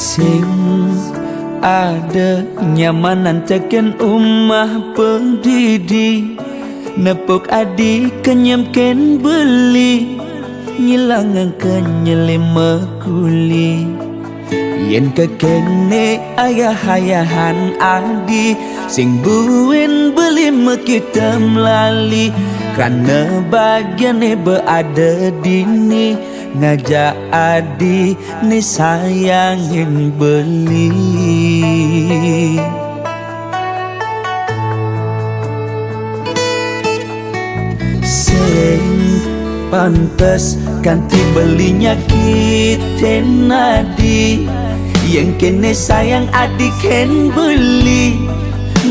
Sing ada nyamanan tekan umah pendidi nepok adi kenyamken beli ngilangan kenyelima kuli yen kekene ayah-ayahan adi sing buin beli kita melali karena bagiannya berada dini ngajak adi ni sayangin beli sing pantes ganti belinya kita nadi yang kene sayang adi ken beli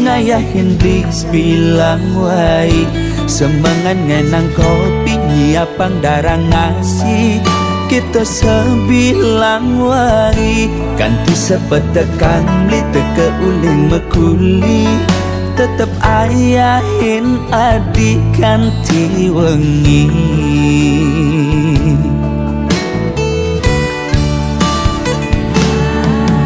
ngayahin bis bilang wai semangat ngenang kopi nyiapang darah ngasih kita sebilang wai ganti sepetekan beli teke uling mekuli tetep ayahin adik ganti wengi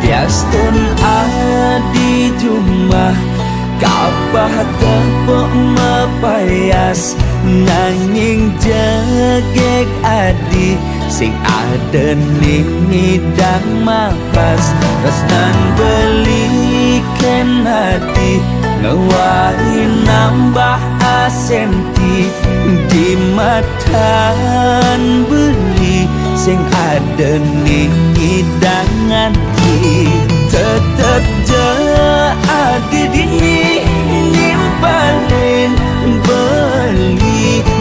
Biastun adi jumlah kapah tepuk mepayas nanging jegek adi sing ada nih ngidang mapas resnan belikan hati ngewari nambah asenti di matan beli sing ada nih ngidangan tetep adi dini nimpalin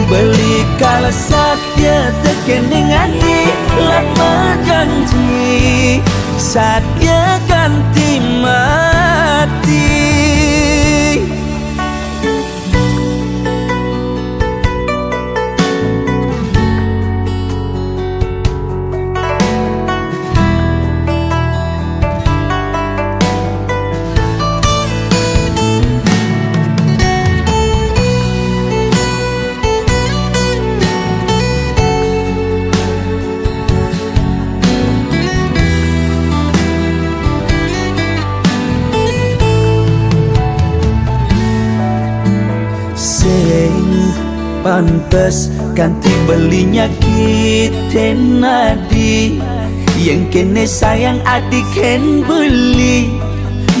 beli kalau sakya tekening adi lama janji sakya ganti mati pantes ganti belinya kita nadi yang kene sayang adik ken beli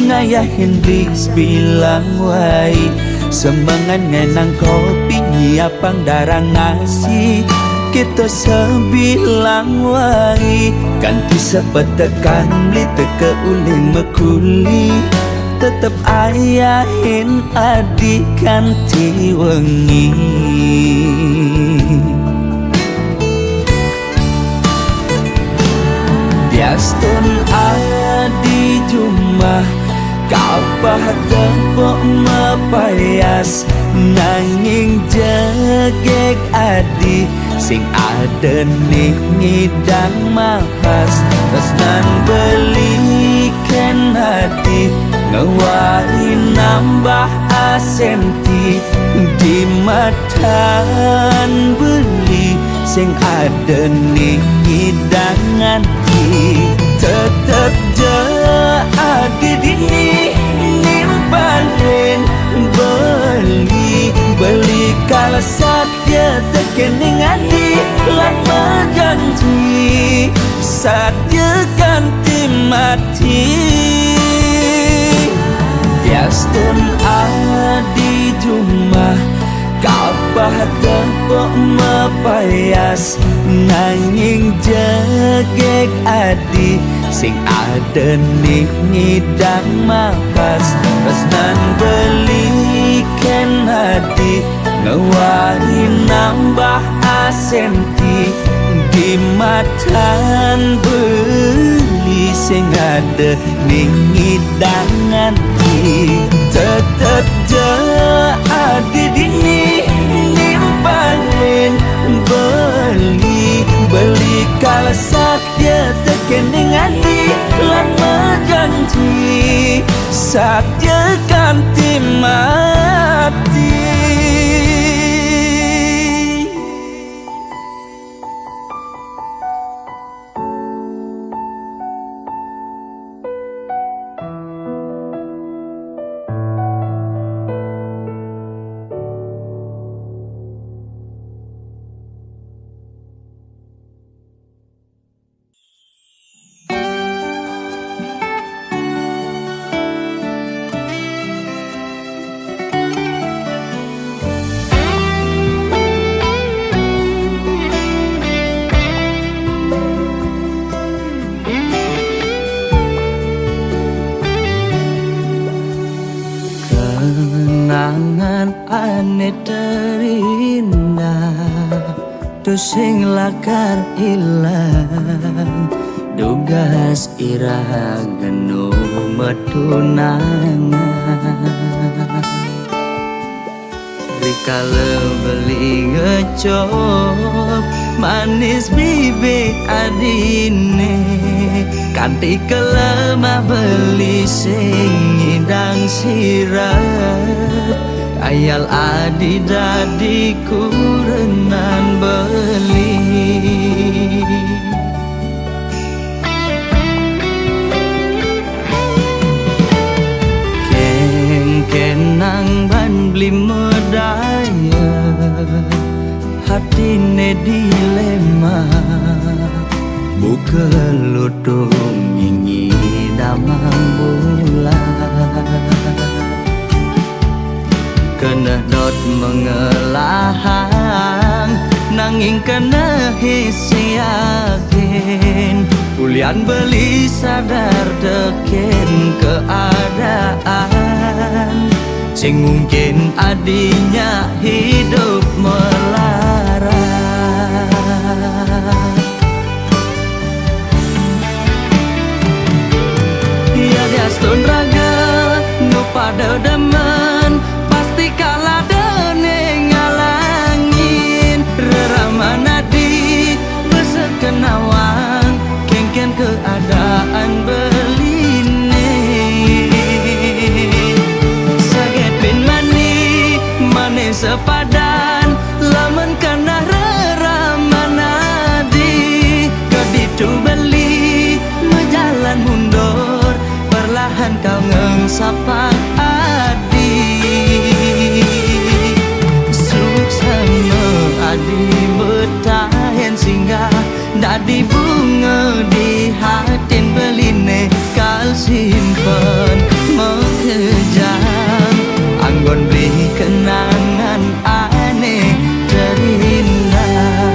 ngayahin bis bilang wai semangat ngenang kopi nyiapang darah ngasih kita sebilang wai ganti sepetekan beli teke uling mekuli tetep ayahin adik ganti wengi Biastun adi jumlah kapah tepuk mepayas nanging jegek adi sing ada nih ngidang mapas resnan belikan hati ngewari nambah asenti di matan beli sing ada nih hidangan tetep adi dini nimpalin beli kalau sakya tekening adi lama janji sakya ganti mati Biastun adi jumlah kapah tepuk mepayas nanging jegek adi sing ada nih ngidang mapas resnan belikan hati ngewari nambah asenti di matan beli sing ada nih ngidangan tetep adi dini nimpalin beli kalau sakya tekening adi lama janji sakya ganti mati terindah tu sing lakar ilang dugas irah genu metunangan rikala beli ngecop manis bibit adine kanti kelemah beli sing ngidang sirap ayal adi dadi kurenan beli kenang ban beli medaya hatine dilema buka lutung ingin damang bulan kena dot mengelahang nanging kena hisi yakin ulian beli sadar teken keadaan sing mungkin adinya hidup melarat ya diastun raga nu pada demen pasti kalah dene ngalangin reramana di besekenawang kengken keadaan beline saget bin mani mane sepadan lamun kana reramana di keditu beli mejalan mundur perlahan kau ngengsapang adi suksama adi betahen singgah dadi bunga di hatin beline kal simpen mengejam anggon beli kenangan aneh terindah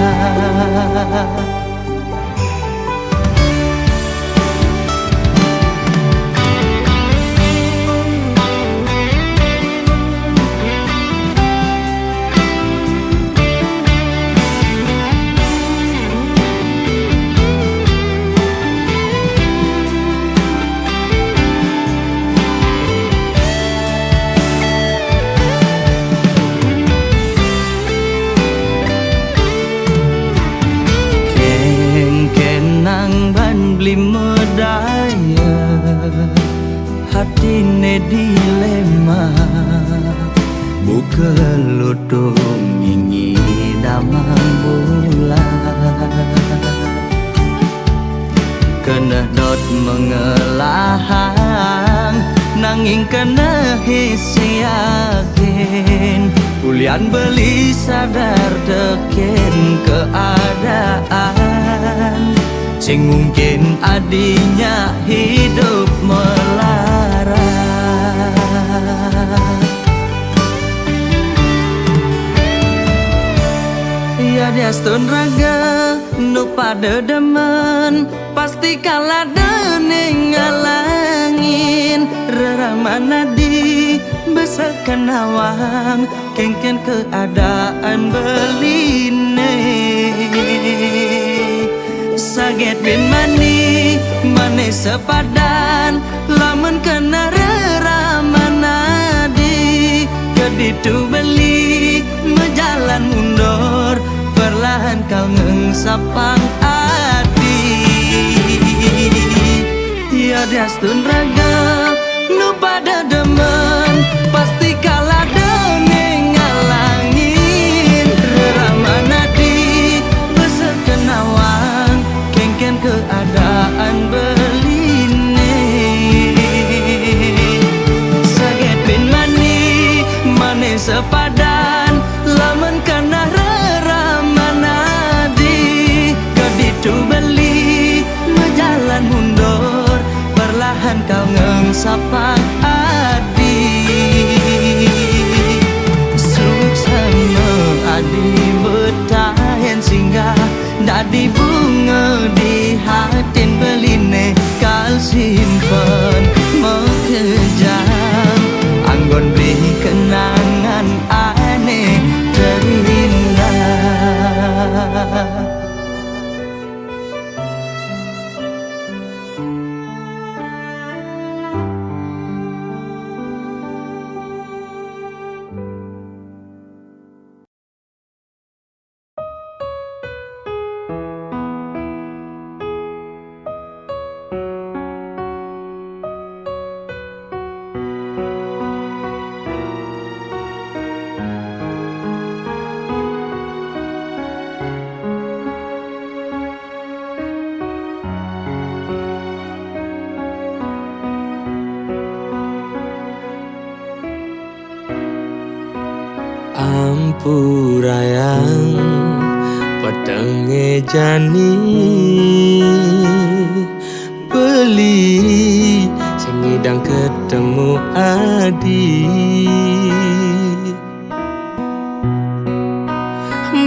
beli medaya hatine dilema buka lutung ingin damang bulan kena dot mengelahang nanging kena hisi yakin ulian beli sadar teken keadaan sing mungkin adinya hidup melarat ya diastun raga nu pada demen pasti kalah dene ngalangin reramana di besekenawang kengken keadaan beline saget bin mani mane sepadan lamun kena reramana di keditu beli mejalan mundur perlahan kau ngengsapang adi ya diastun raga nu pada demen pasti kalah dene ngalangin reramana di besekenawang kengken keadaan beline saget bin mani mane sepadan lamun kana reramana di keditu beli mejalan mundur perlahan kau ngengsapang adi suksama adi betahen singgah dadi bunga di hatin beline kal simpen mekejam anggon beli kenangan aneh Ampurayang petenge jani beli sing ngidang ketemu adi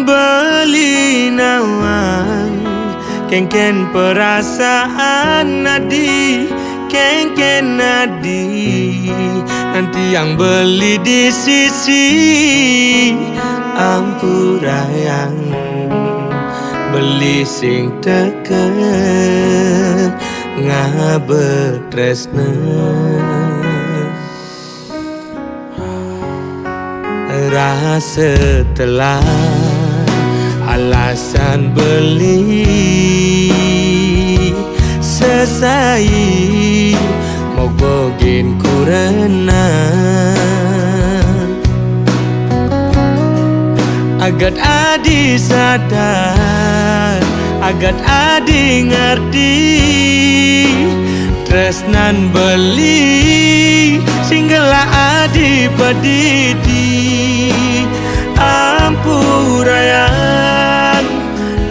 beli nawang kengken perasaan nadi kengken nadi nanti yang beli di sisi Ampurayang beli sing teken ngabetresna rasa telah alasan beli sesai mogogin kurena agat adi sadar agat adi ngerti tresnan beli singgala adi pedidi Ampurayang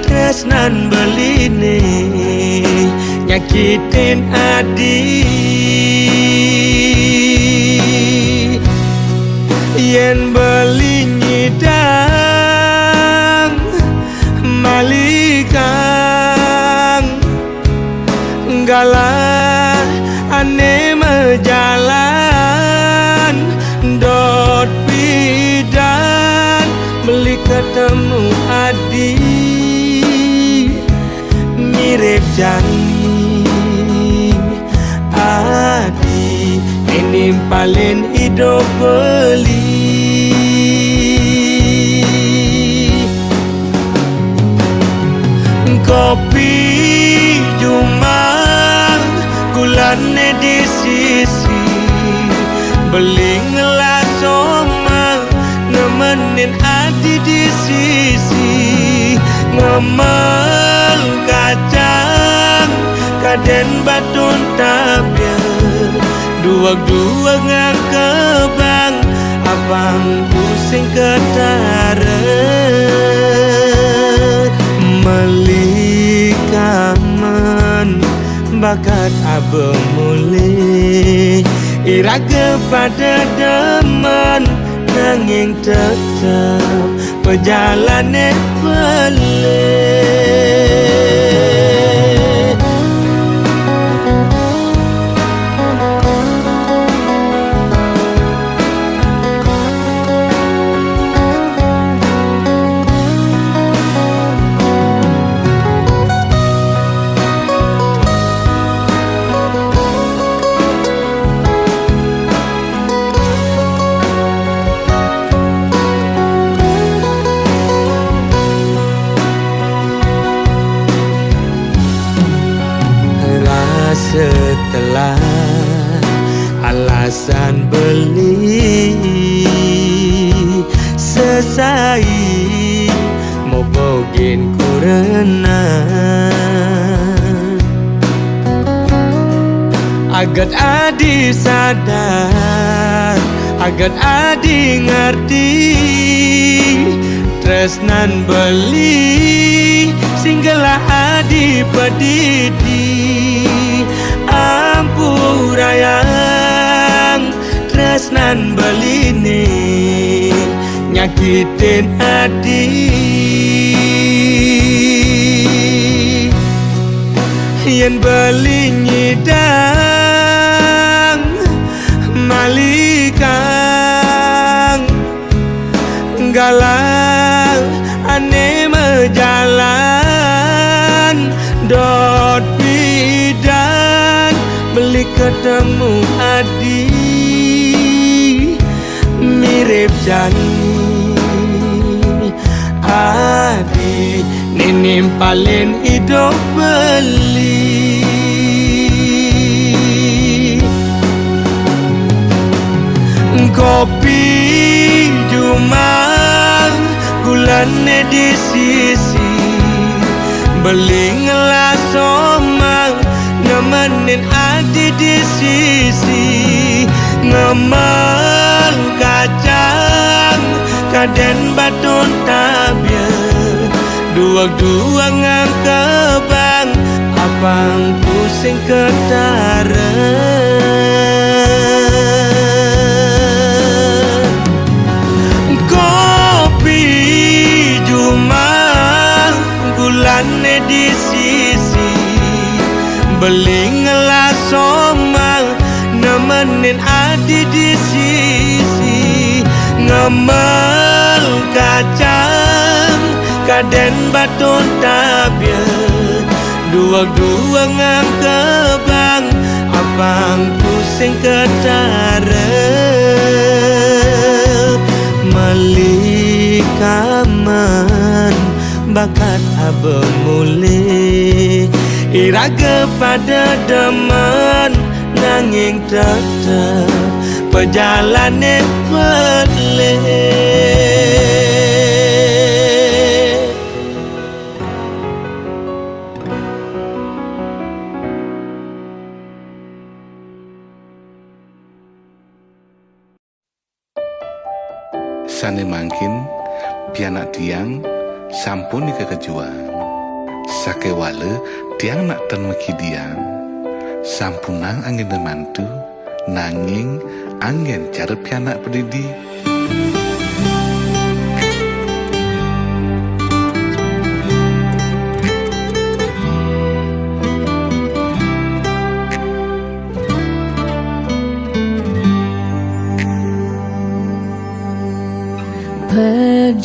tresnan beli nih nyakitin adi yen beli nyidang malikang galah ane mejalan dot bidan beli ketemu adi mirip janji adi ini paling hidup beli kopi jumang gulane di sisi beli ngelas omang nemenin adi di sisi ngemel kacang kaden batun tabya dua-dua ngakebang abang pusing ketara melikaman bakat abang mulai ira kepada deman nanging tetap perjalanan pelik setelah alasan beli sesai mogogin kurena agat adi sadar agat adi ngerti tresnan beli singgala adi pedidi Ampurayang tresnan beli nih nyakitin adi yen beli nyidang malikang galang ane mejalan dot bidan beli ketemu adi mirip janji adi ninim paling hidup beli kopi jumang gulane di sisi beli ngelas omang nemenin adi di sisi ngemel kacang kaden baton tabia dua-dua ngang kebang apang pusing ketara kopi jumang gulane di sisi beling ngelas somang nemenin adi di sisi ngemel kacang kaden baton tabia dua-dua ngang kebang apang pusing ketara malikaman bakat abang muli iraga pada deman nanging tetap perjalanan pelik Sane mangkin pianak tiang sampun kekejuan sake wale tiang nak ten meki diang sampunang angin mantu nanging angin cara pianak pedidi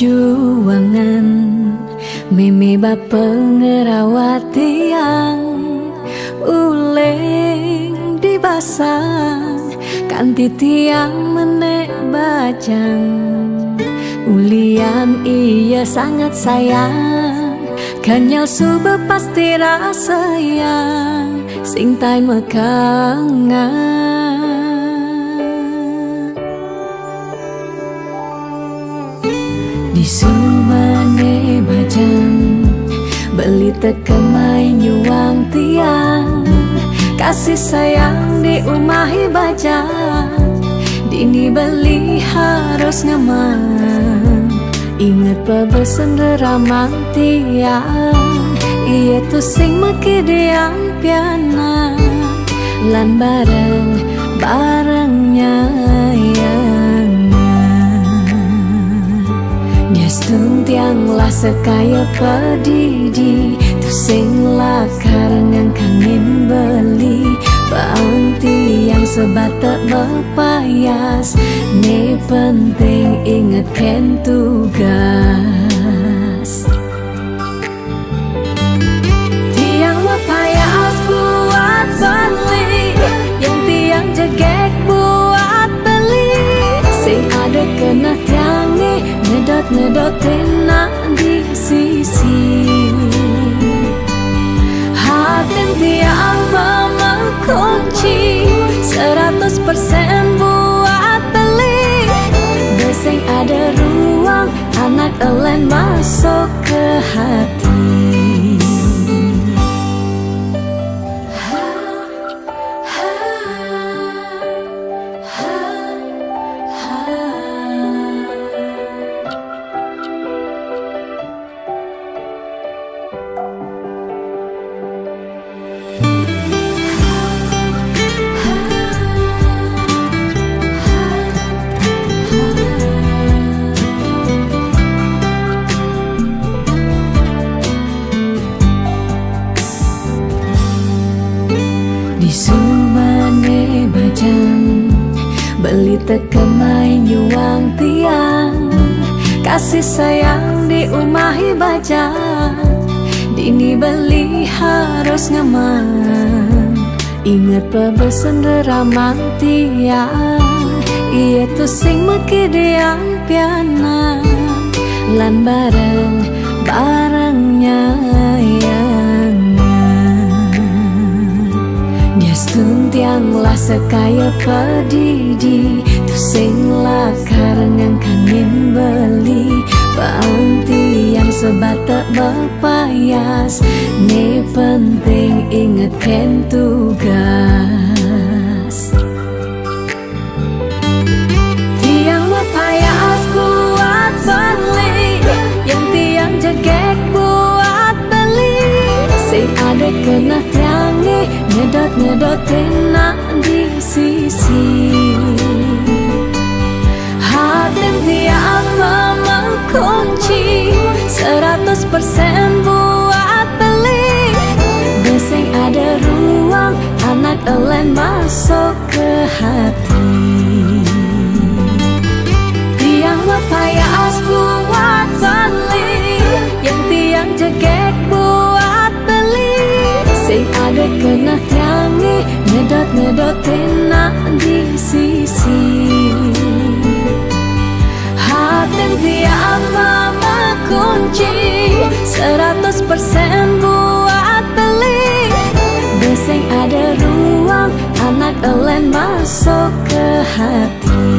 perjuangan mimi bapa ngerawat tiang uling dibasang kanti tiang menek bajang ulian iya sangat sayang kanyal suba pasti rasa yang sing tai mekangan di sumane bajang beli tekemai nyuang tiang kasih sayang di umahi bajang dini beli harus ngeman ingat pebesen deramang tiang iya tu sing meki diang piana lan bareng-barengnya Stung tiang lah sekaya pedidi tu sing lakar ngang kangin beli Bangti yang sebatak berpayas ne penting ingat ken tugas tiang berpayas buat beli yang tiang jegek buat beli sing ada kena tiang ni ngedot-ngedotin nak di sisi hati tiang mengunci 100% buat beli beseng ada ruang anak elen masuk ke hati beli tekemai nyuang tiang kasih sayang di umahi bajang dini beli harus ngeman ingat pebesen deramang tiang iya tu sing meki diang piana lan bareng-barengnya Stung tiang lah sekaya pedidi tu sing lakar ngang kangin beli Bangti yang sebatak berpayas ne penting ingat ken tugas tiang berpayas buat Ngedot-ngedotin nak di sisi hati tiang mengunci 100% buat beli. Beseng ada ruang anak elen masuk ke hati. Tiang buat payas buat beli, yang tiang jegek buat beli. Sing ada kena tiangi ngedot-ngedotin nak di sisi hati tiang mengunci 100% buat beli. Beseng ada ruang anak elen masuk ke hati.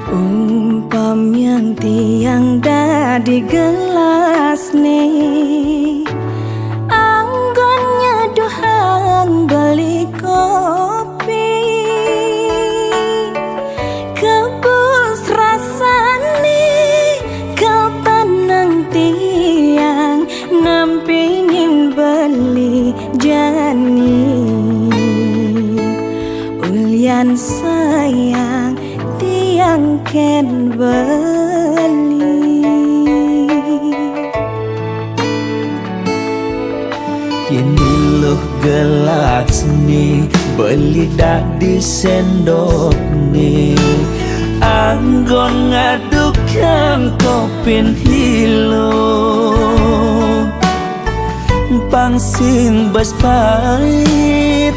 Umpam yang tiang dah di gelas nih, anggonnya dohang beli kopi, kebus rasane kapan tiang nampingin beli jani. Ulian sayang tiang ken beli, Ini loh gelas nih beli dah di sendok nih, anggon ngadukan kopin hilo, pangsing bas pahit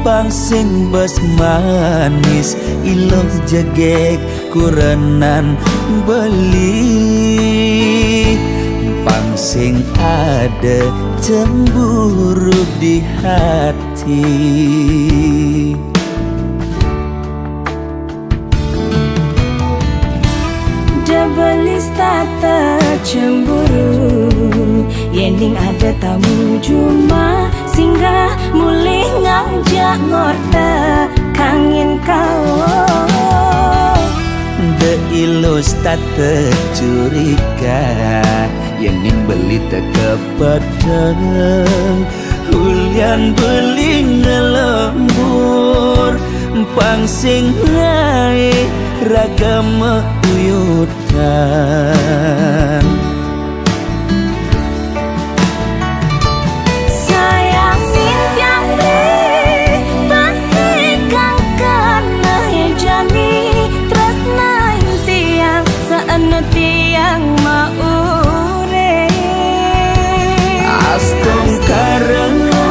pangsing bas manis, ilok jegek kurenan beli. Pangsing ada cemburu di hati. Debelis tata cemburu, yending ada tamu cuma singgah mulih ngajak ngorta kangen kau. De ilus tata curiga, yending beli teka padang, hulian beli ngelembur, pangsing naik ragam uyutan. Sayangin yang deh pasti kang kena jani, terus naik tiang seenu tiang maure. Astong karena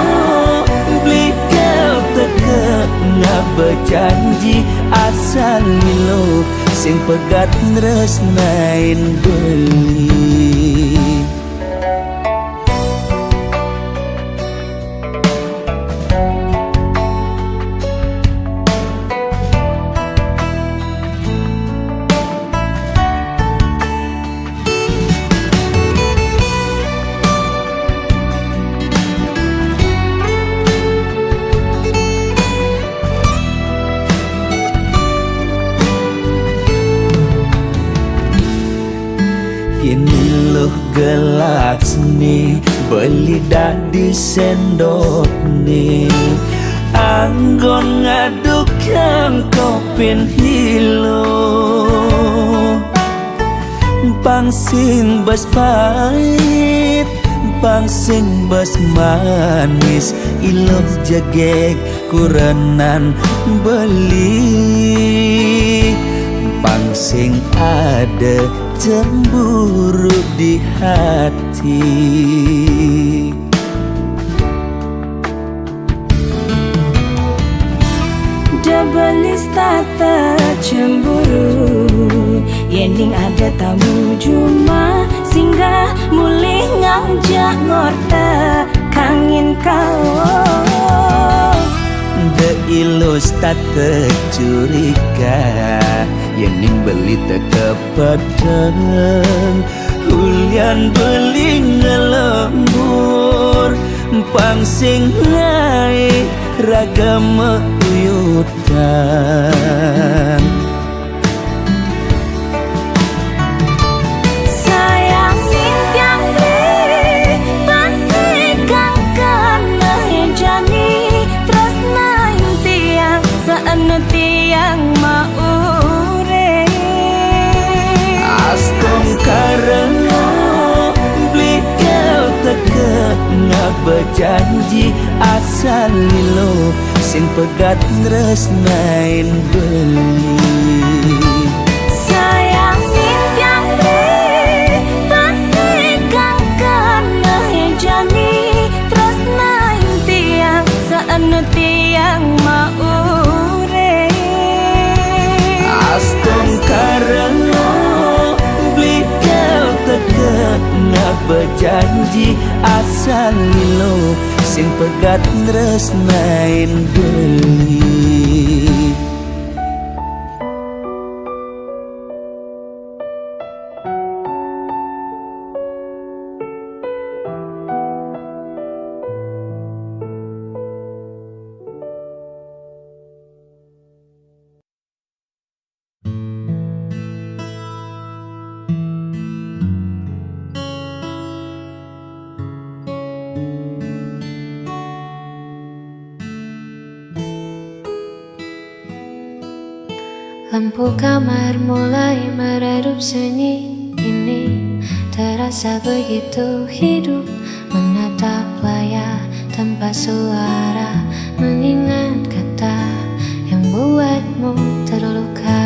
beli kau teka ngap berjanji asal milo sing pegat nresnain beli. Ini loh gelas nih beli dah di sendok nih, anggon ngadukan kopin hilo, pangsing bas pahit pangsing bas manis, ilok jegek kurenan beli. Pangsing ada cemburu di hati. Debelis tata cemburu Yening ada tamu cuma singgah mulih ngajak ngorta kangin kau De ilus tak tercuriga Yang ning beli terkepadang Hulian beli ngelembur Pangsing ngai ragam uyutan Sayang simpiang diri pastikan kena jani terus naik tiang seanu tiang maure Astom karena beli kau teke ngak berjanji asal lilo sing pegat nresnain beli Sayang simpiang diri pastikan kena jani terus naik tiang seanu tiang maure Astom karena beli kau teke ngak berjanji asal lilo sing pegat nresnain beli Lampu kamar mulai meredup sunyi ini Terasa begitu hidup menatap layar tanpa suara Mengingat kata yang buatmu terluka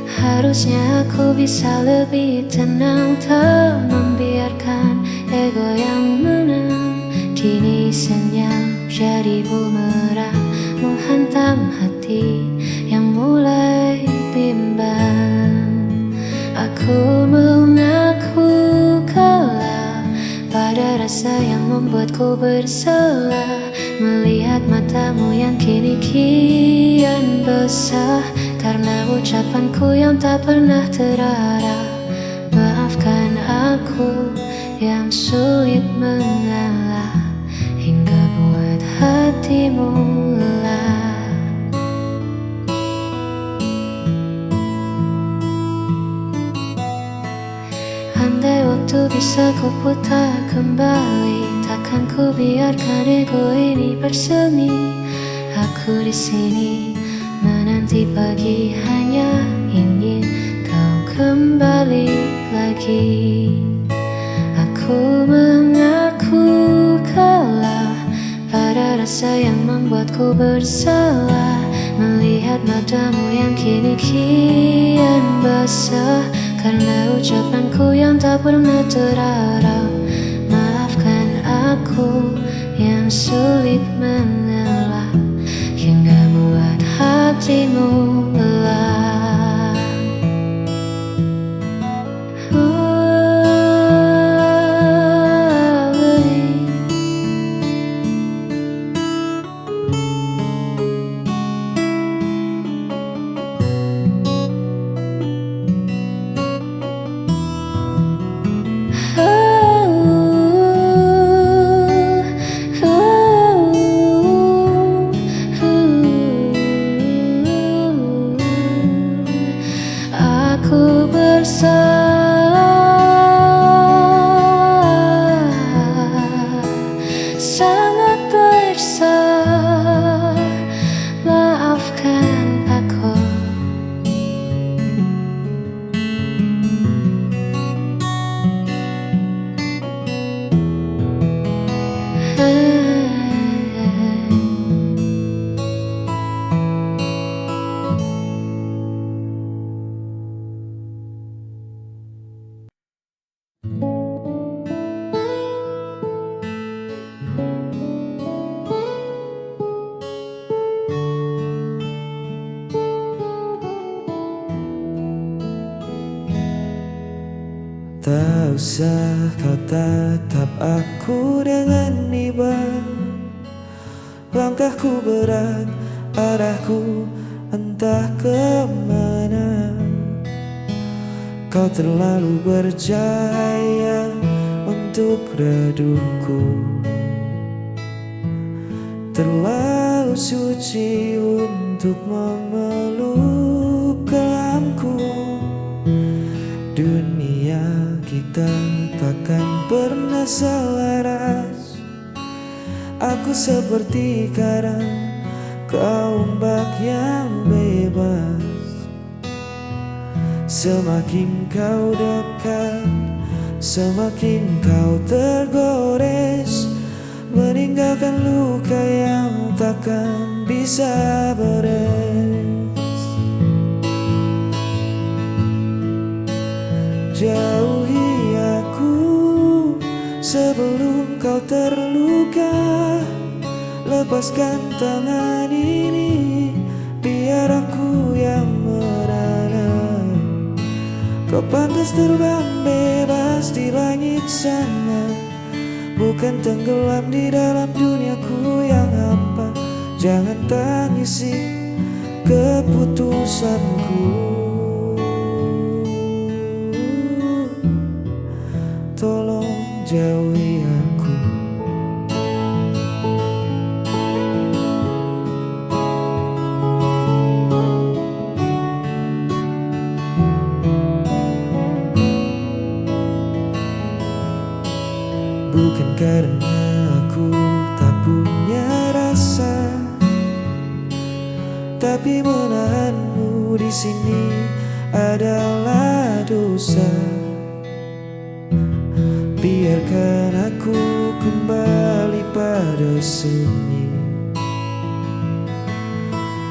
Harusnya aku bisa lebih tenang tak membiarkan ego yang menang Kini senyap jadi bumerang menghantam hati yang mulai bimbang Aku mengaku kalah pada rasa yang membuatku bersalah Melihat matamu yang kini kian basah Karena ucapanku yang tak pernah terarah Maafkan aku yang sulit mengalah Hingga buat hatimu lelah Andai waktu bisa ku putar kembali Takkan ku biarkan ego ini bersemi Aku di sini menanti pagi hanya ingin kau kembali lagi Aku mengaku kalah pada rasa yang membuatku bersalah Melihat matamu yang kini kian basah Karena ucapanku yang tak pernah terarah Maafkan aku yang sulit mengalah Hingga buat hatimu lelah usah kau tatap aku dengan iba. Langkahku berat, arahku entah kemana. Kau terlalu berjaya untuk redupku, terlalu suci untuk memeluk kelamku. Dunia kita takkan pernah selaras. Aku seperti karang, kau ombak yang bebas. Semakin kau dekat, semakin kau tergores, meninggalkan luka yang takkan bisa beres. Jauhi aku sebelum kau terluka. Lepaskan tangan ini, biar aku yang merana. Kau pantas terbang bebas di langit sana, bukan tenggelam di dalam duniaku yang hampa. Jangan tangisi keputusanku, tolong jauhi aku. Bukan karena aku tak punya rasa, tapi menahanmu di sini adalah dosa. Biarkan aku kembali pada sunyi,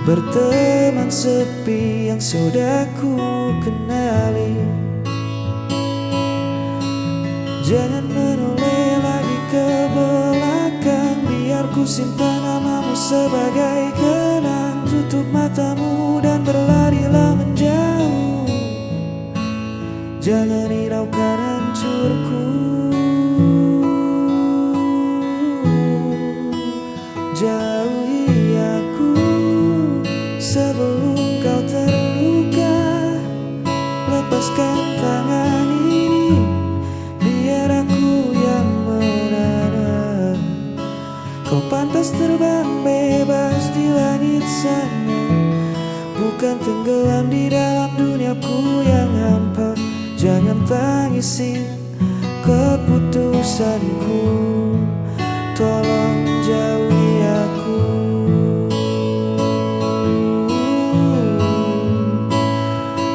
berteman sepi yang sudah ku kenali. Jangan menoleh lagi ke belakang, biar ku simpan namamu sebagai kenang. Tutup matamu dan berlarilah menjauh, jangan hiraukan hancurku. Jauhi aku sebelum kau terluka. Lepaskan tangan ini, biar aku yang menara. Kau pantas terbang bebas di langit sana, bukan tenggelam di dalam duniaku yang hampa. Jangan tangisi keputusanku, tolong jauhi aku.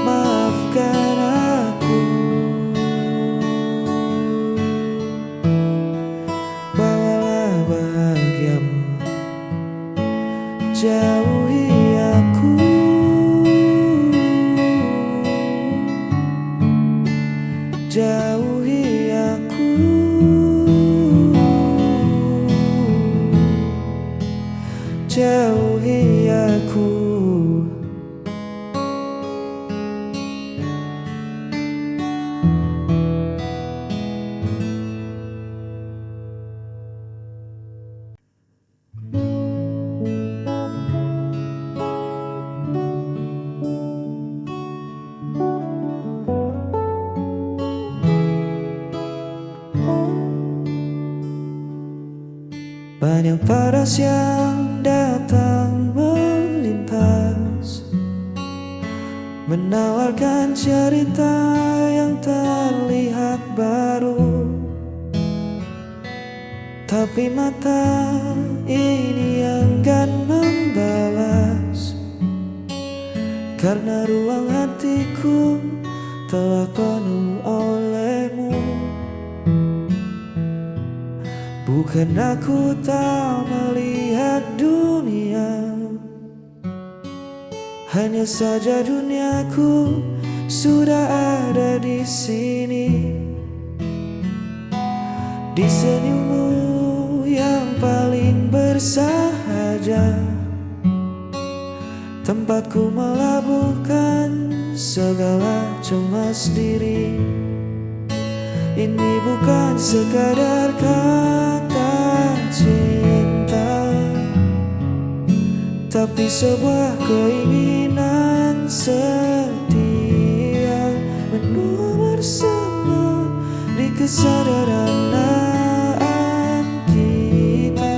Maafkan aku, bawalah bahagiamu. Jauhi aku, jauhi aku, jauhi aku. Banyak paras yang datang melintas, menawarkan cerita yang terlihat baru. Tapi mata ini enggan membalas, karena ruang hatiku telah penuh olehmu. Bukan aku tak melihat dunia, hanya saja duniaku sudah ada di sini. Di senyummu yang paling bersahaja, tempatku melabuhkan segala cemas diri. Ini bukan sekadar kata cinta, tapi sebuah keinginan setia menua bersama di kesederhanaan kita,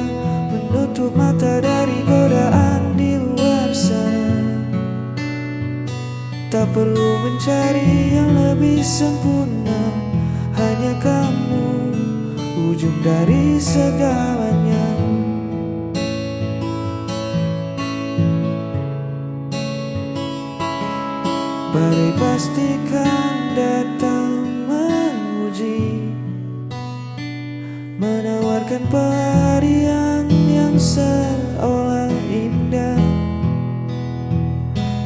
menutup mata dari godaan di luar sana. Tak perlu mencari yang lebih sempurna, hanya kamu ujung dari segalanya. Badai pastikan datang menguji, menawarkan pelarian yang seolah indah,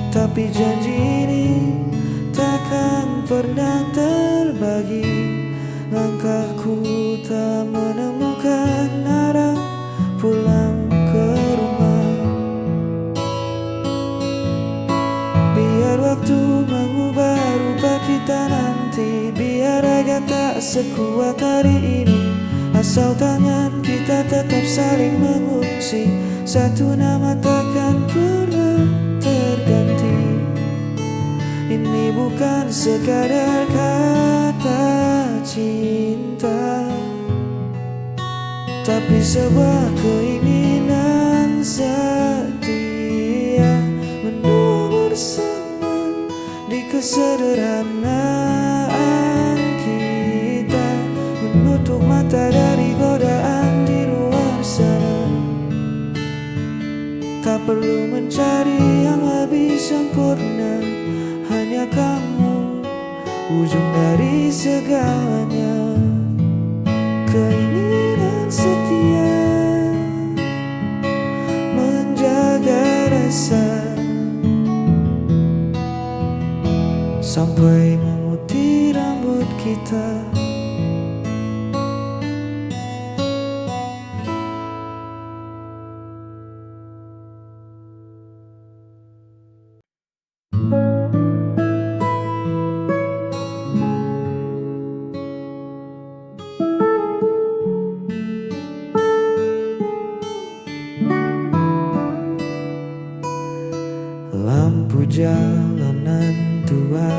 tapi janji ini takkan pernah terbagi. Langkahku tak menemukan arah pulang ke rumah. Biar waktu mengubah rupa kita nanti, biar raga tak sekuat hari ini, asal tangan kita tetap saling mengungsi, satu nama takkan pernah terganti. Ini bukan sekadar kata cinta, tapi sebuah keinginan setia menua bersama di kesederhanaan kita, menutup mata dari godaan di luar sana. Tak perlu mencari yang lebih sempurna, hanya kamu ujung dari segalanya. Keinginan setia menjaga rasa sampai memutih rambut kita. Lampu jalanan tua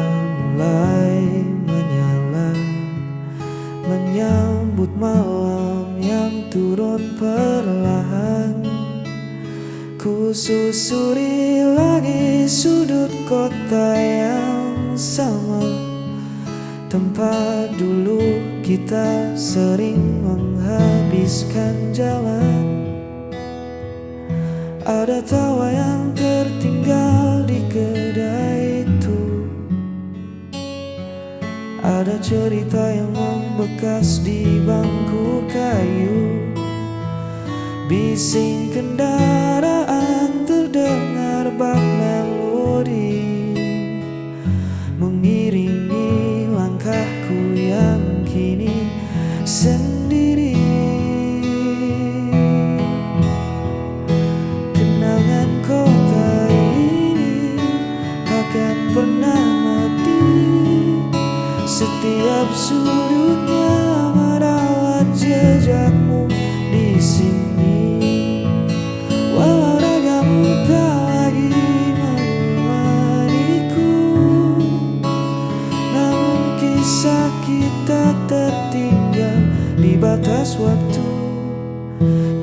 mulai menyala, menyambut malam yang turun perlahan. Ku susuri lagi sudut kota yang sama, tempat dulu kita sering menghabiskan jalan. Ada tawa yang tertinggal di kedai itu, ada cerita yang membekas di bangku kayu. Bising kendaraan terdengar bak melodi, mengiringi langkahku yang kini sendiri. Kenangan kota ini takkan pernah mati, setiap sudutnya merawat jejakmu di sini. Walau ragamu tak lagi menemaniku, namun kisah kita tertinggal di batas waktu.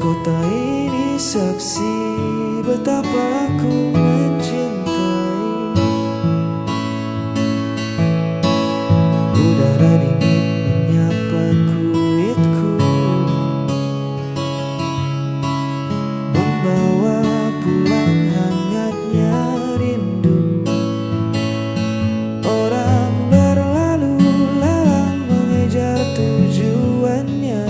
Kota ini saksi betapa aku mencintai. Udara dingin menyapa kulitku, membawa pulang hangatnya rindu. Orang berlalu lalang mengejar tujuannya,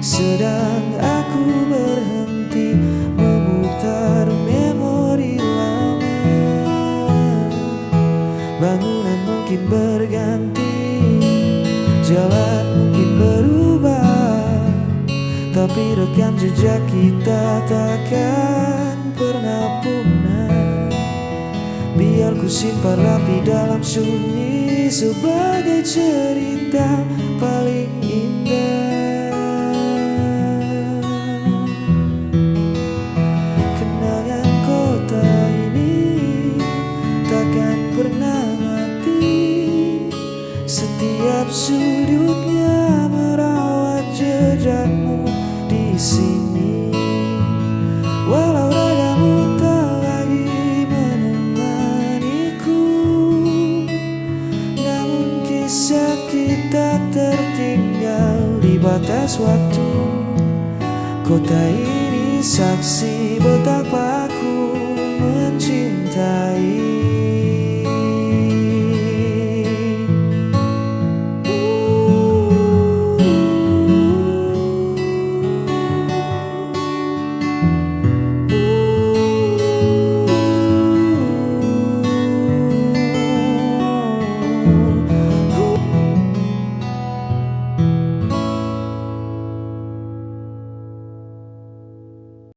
sedang aku berhenti memutar memori lama. Bangunan mungkin berganti, jalan mungkin berubah, tapi rekam jejak kita takkan pernah punah. Biar Ku simpan rapi dalam sunyi sebagai cerita paling indah. Kenangan kota ini takkan pernah mati. Setiap sudutnya merawat jejakmu di sini. Walau ragamu tak lagi menemaniku, namun kisah kita tertinggal di batas waktu. Kota ini saksi betapa aku mencintai